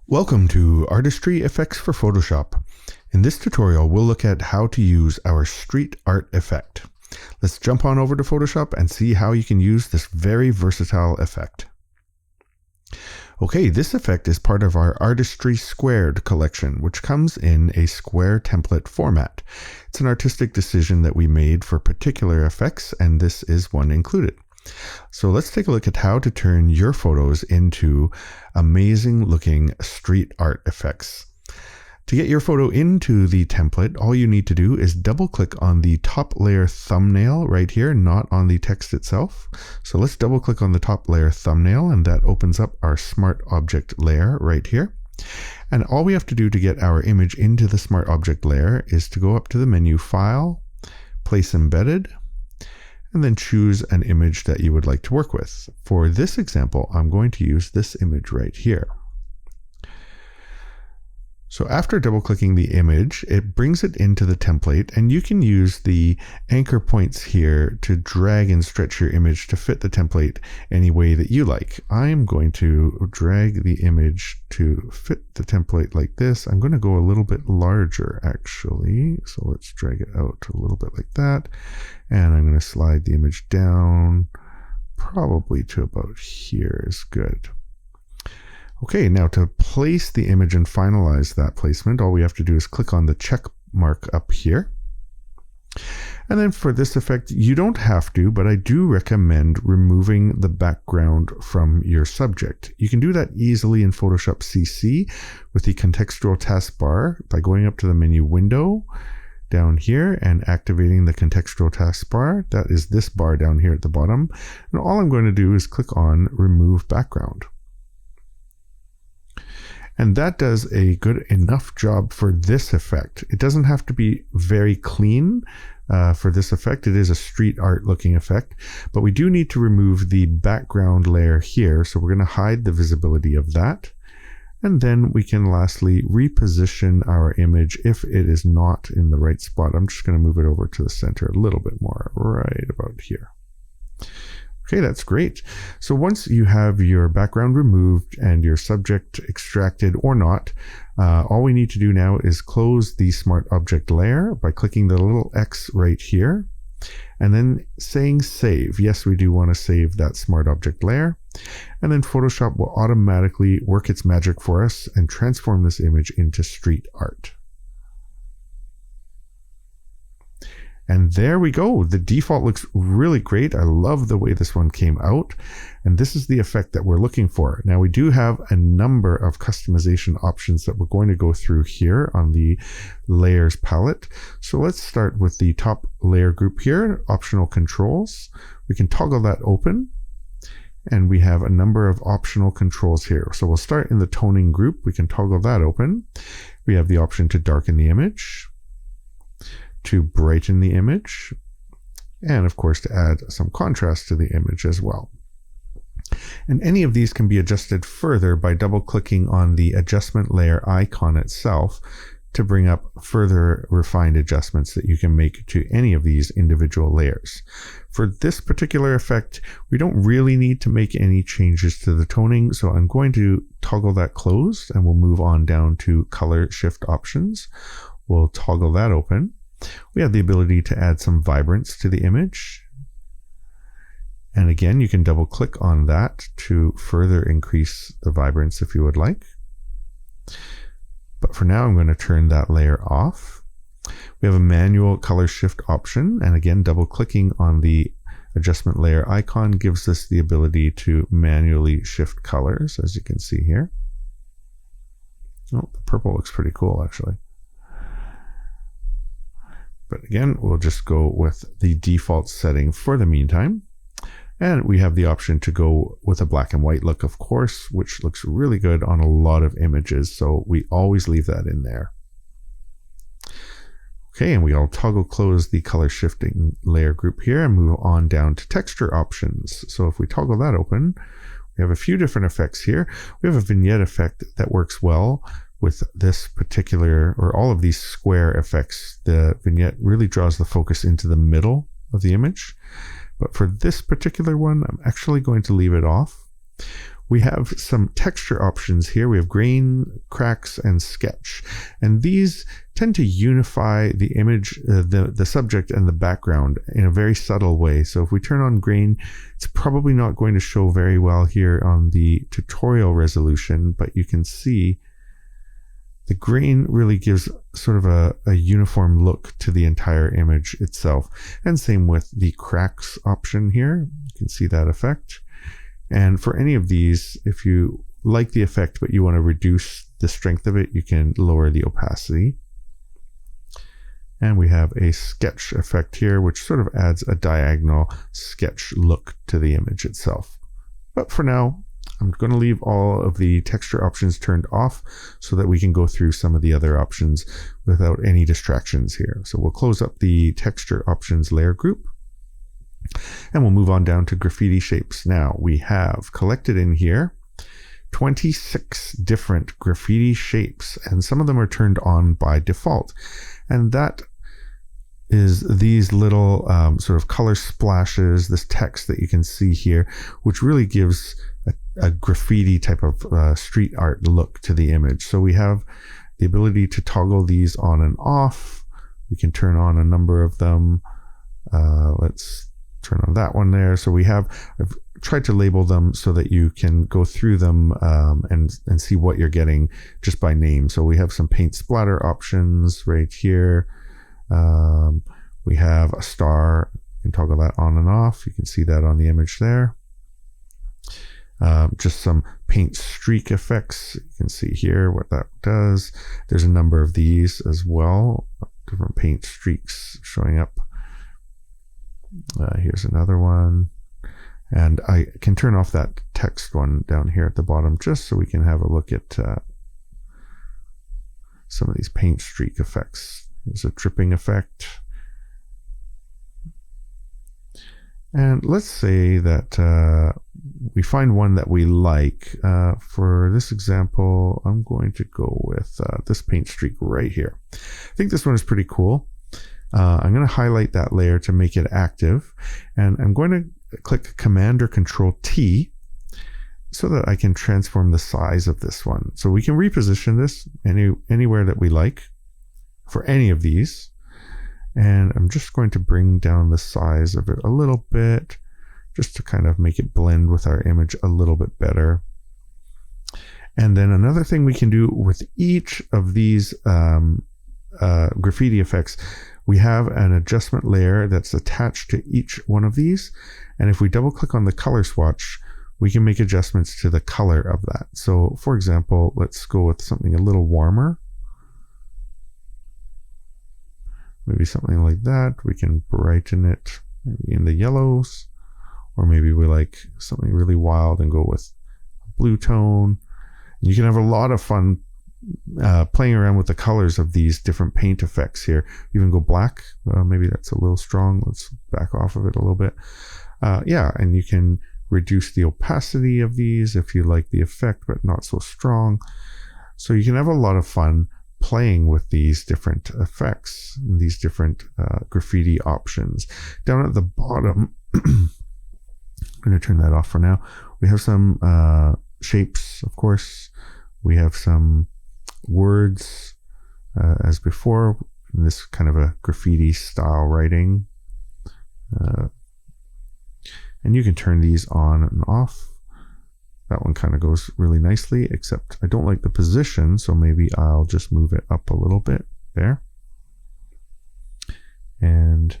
Welcome to Artistry Effects for Photoshop. In this tutorial, we'll look at how to use our street art effect. Let's jump on over to Photoshop and see how you can use this very versatile effect. Okay, this effect is part of our Artistry Squared collection, which comes in a square template format. It's an artistic decision that we made for particular effects, and this is one included. So let's take a look at how to turn your photos into amazing looking street art effects. To get your photo into the template, all you need to do is double click on the top layer thumbnail right here, not on the text itself. So let's double click on the top layer thumbnail, and that opens up our smart object layer right here. And all we have to do to get our image into the smart object layer is to go up to the menu File, Place Embedded, and then choose an image that you would like to work with. For this example, I'm going to use this image right here. So after double clicking the image, it brings it into the template, and you can use the anchor points here to drag and stretch your image to fit the template any way that you like. I'm going to drag the image to fit the template like this. I'm going to go a little bit larger actually. So let's drag it out a little bit like that. And I'm going to slide the image down probably to about here is good. Okay, now to place the image and finalize that placement, all we have to do is click on the check mark up here. And then for this effect, you don't have to, but I do recommend removing the background from your subject. You can do that easily in Photoshop CC with the contextual taskbar by going up to the menu window down here and activating the contextual taskbar. That is this bar down here at the bottom. And all I'm going to do is click on remove background. And that does a good enough job for this effect. It doesn't have to be very clean for this effect. It is a street art looking effect, but we do need to remove the background layer here. So we're going to hide the visibility of that. And then we can lastly reposition our image if it is not in the right spot. I'm just going to move it over to the center a little bit more, right about here. Okay, that's great. So once you have your background removed and your subject extracted or not, all we need to do now is close the smart object layer by clicking the little X right here and then saying save. Yes, we do want to save that smart object layer. And then Photoshop will automatically work its magic for us and transform this image into street art. And there we go. The default looks really great. I love the way this one came out. And this is the effect that we're looking for. Now we do have a number of customization options that we're going to go through here on the layers palette. So let's start with the top layer group here, optional controls. We can toggle that open. And we have a number of optional controls here. So we'll start in the toning group. We can toggle that open. We have the option to darken the image, to brighten the image, and of course to add some contrast to the image as well. And any of these can be adjusted further by double clicking on the adjustment layer icon itself to bring up further refined adjustments that you can make to any of these individual layers. For this particular effect, we don't really need to make any changes to the toning, so I'm going to toggle that closed and we'll move on down to color shift options. We'll toggle that open. We have the ability to add some vibrance to the image. And again, you can double click on that to further increase the vibrance if you would like. But for now, I'm going to turn that layer off. We have a manual color shift option. And again, double clicking on the adjustment layer icon gives us the ability to manually shift colors, as you can see here. Oh, the purple looks pretty cool, actually. But again, we'll just go with the default setting for the meantime. And we have the option to go with a black and white look, of course, which looks really good on a lot of images. So we always leave that in there. Okay, and we'll toggle close the color shifting layer group here and move on down to texture options. So if we toggle that open, we have a few different effects here. We have a vignette effect that works well with this particular, or all of these square effects. The vignette really draws the focus into the middle of the image. But for this particular one, I'm actually going to leave it off. We have some texture options here. We have grain, cracks, and sketch. And these tend to unify the image, the subject and the background in a very subtle way. So if we turn on grain, it's probably not going to show very well here on the tutorial resolution, but you can see the grain really gives sort of a uniform look to the entire image itself. And same with the cracks option here. You can see that effect. And for any of these, if you like the effect but you want to reduce the strength of it, you can lower the opacity. And we have a sketch effect here, which sort of adds a diagonal sketch look to the image itself. But for now, I'm going to leave all of the texture options turned off so that we can go through some of the other options without any distractions here. So we'll close up the texture options layer group. And we'll move on down to graffiti shapes. Now we have collected in here 26 different graffiti shapes, and some of them are turned on by default. And that is these little sort of color splashes, this text that you can see here, which really gives a graffiti type of street art look to the image. So we have the ability to toggle these on and off. We can turn on a number of them. Let's turn on that one there. So I've tried to label them so that you can go through them and see what you're getting just by name. So we have some paint splatter options right here. We have a star. You can toggle that on and off. You can see that on the image there. Just some paint streak effects. You can see here what that does. There's a number of these as well, different paint streaks showing up. Here's another one, and I can turn off that text one down here at the bottom just so we can have a look at some of these paint streak effects. There's a dripping effect. And let's say that we find one that we like. For this example, I'm going to go with this paint streak right here. I think this one is pretty cool. I'm going to highlight that layer to make it active, and I'm going to click Command or Control T so that I can transform the size of this one. So we can reposition this anywhere that we like for any of these. And I'm just going to bring down the size of it a little bit just to kind of make it blend with our image a little bit better. And then another thing we can do with each of these graffiti effects, we have an adjustment layer that's attached to each one of these. And if we double click on the color swatch, we can make adjustments to the color of that. So for example, let's go with something a little warmer. Maybe something like that. We can brighten it maybe in the yellows, or maybe we like something really wild and go with a blue tone. And you can have a lot of fun playing around with the colors of these different paint effects here. Even go black. Maybe that's a little strong. Let's back off of it a little bit. Yeah, and you can reduce the opacity of these if you like the effect, but not so strong. So you can have a lot of fun playing with these different effects, these different graffiti options. Down at the bottom, I'm going to turn that off for now. We have some shapes, of course. We have some words as before, in this kind of a graffiti style writing. And you can turn these on and off. That one kind of goes really nicely, except I don't like the position, so maybe I'll just move it up a little bit there. And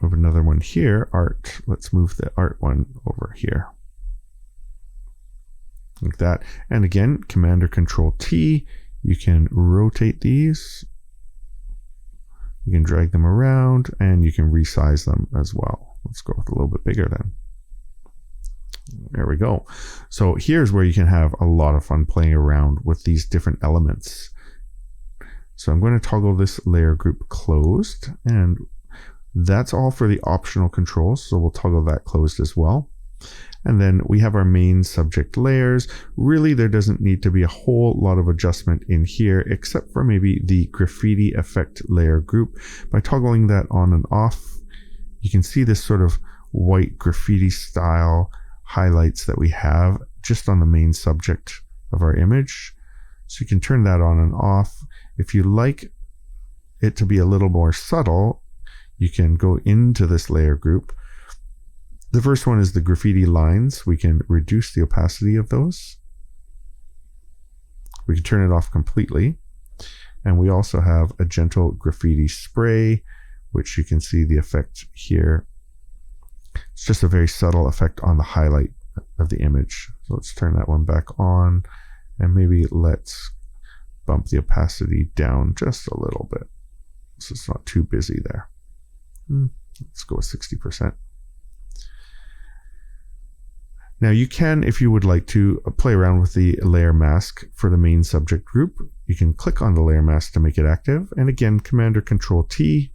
we have another one here, art. Let's move the art one over here. Like that. And again, Command or Control T, you can rotate these. You can drag them around, and you can resize them as well. Let's go with a little bit bigger then. There we go. So here's where you can have a lot of fun playing around with these different elements. So I'm going to toggle this layer group closed, and that's all for the optional controls. So we'll toggle that closed as well. And then we have our main subject layers. Really, there doesn't need to be a whole lot of adjustment in here, except for maybe the graffiti effect layer group. By toggling that on and off, you can see this sort of white graffiti style highlights that we have just on the main subject of our image. So you can turn that on and off. If you like it to be a little more subtle, you can go into this layer group. The first one is the graffiti lines. We can reduce the opacity of those. We can turn it off completely. And we also have a gentle graffiti spray, which you can see the effect here. It's just a very subtle effect on the highlight of the image. So let's turn that one back on, and maybe let's bump the opacity down just a little bit so it's not too busy there. Let's go with 60%. Now you can, if you would like to, play around with the layer mask for the main subject group. You can click on the layer mask to make it active. And again, Command or Control T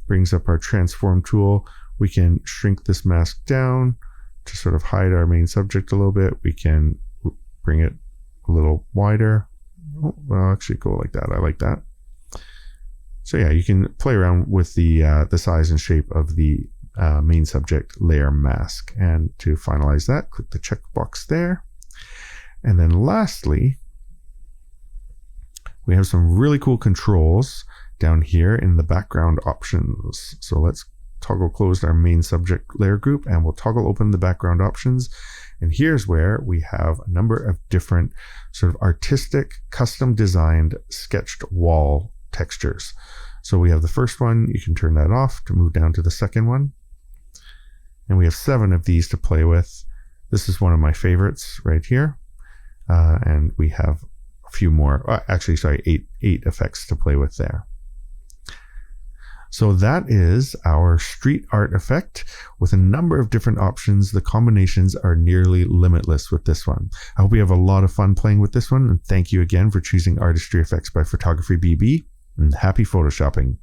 brings up our transform tool. We can shrink this mask down to sort of hide our main subject a little bit. We can bring it a little wider. Oh, well, I'll actually go like that. I like that. So yeah, you can play around with the size and shape of the main subject layer mask. And to finalize that, click the checkbox there. And then lastly, we have some really cool controls down here in the background options. So let's toggle close our main subject layer group, and we'll toggle open the background options. And here's where we have a number of different sort of artistic, custom designed, sketched wall textures. So we have the first one. You can turn that off to move down to the second one. And we have 7 of these to play with. This is one of my favorites right here. And we have a few more, actually, sorry, 8 effects to play with there. So that is our street art effect with a number of different options. The combinations are nearly limitless with this one. I hope you have a lot of fun playing with this one. And thank you again for choosing Artistry Effects by Photography BB. And happy photoshopping.